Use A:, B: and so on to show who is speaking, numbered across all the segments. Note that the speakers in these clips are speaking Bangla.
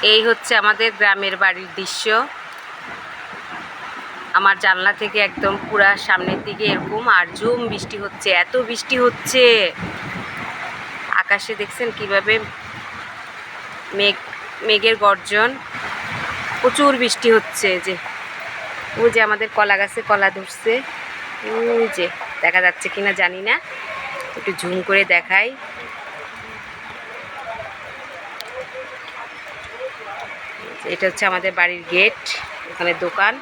A: এই হচ্ছে আমাদের গ্রামের বাড়ির দৃশ্য। আমার জানলা থেকে একদম পুরা সামনের দিকে এরকম, আর ঝুম বৃষ্টি হচ্ছে, এত বৃষ্টি হচ্ছে। আকাশে দেখছেন কিভাবে মেঘের গর্জন, প্রচুর বৃষ্টি হচ্ছে। যে ওই যে আমাদের কলা গাছে কলা ধরছে, ওই যে দেখা যাচ্ছে কিনা জানি না, একটু ঝুম করে দেখাই। এটা হচ্ছে আমাদের বাড়ির গেট, ওখানে দোকান,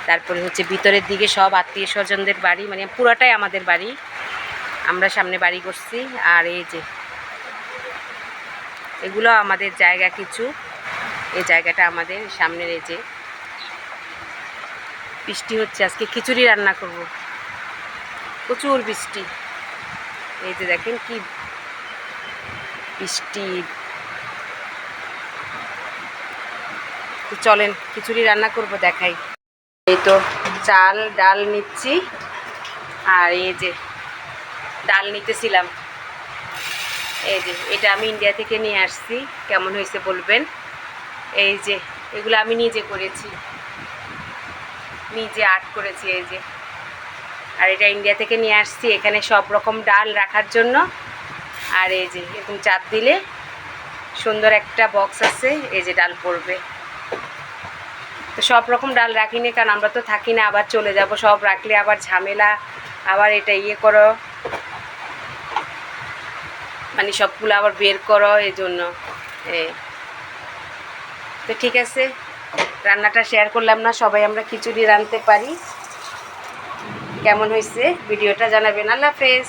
A: তারপরে হচ্ছে ভিতরের দিকে সব আত্মীয় স্বজনদের বাড়ি, মানে পুরাটাই আমাদের বাড়ি, আমরা সামনে বাড়ি করছি। আর এই যে এগুলো আমাদের জায়গা কিছু, এই জায়গাটা আমাদের সামনের। এই যে বৃষ্টি হচ্ছে, আজকে খিচুড়ি রান্না করব, প্রচুর বৃষ্টি। এই যে দেখেন কি বৃষ্টি। চলেন খিচুড়ি রান্না করব, দেখাই। এই তো চাল ডাল নিচ্ছি, আর এই যে ডাল নিতেছিলাম। এই যে এটা আমি ইন্ডিয়া থেকে নিয়ে আসছি, কেমন হয়েছে বলবেন। এই যে এগুলো আমি নিজে করেছি, নিজে আর্ট করেছি। এই যে, আর এটা ইন্ডিয়া থেকে নিয়ে আসছি, এখানে সব রকম ডাল রাখার জন্য। আর এই যে এরকম চাপ দিলে সুন্দর একটা বক্স আছে, এই যে ডাল পড়বে। তো সব রকম ডাল রাখিনি, কারণ আমরা তো থাকি না, আবার চলে যাব, সব রাখলে আবার ঝামেলা, আবার এটা ইয়ে করো, মানে সবগুলো আবার বের করো, এই জন্য। তো ঠিক আছে, রান্নাটা শেয়ার করলাম না, সবাই আমরা খিচুড়ি রাঁধতে পারি। কেমন হয়েছে ভিডিওটা জানাবেন। আল্লাহ হাফেজ।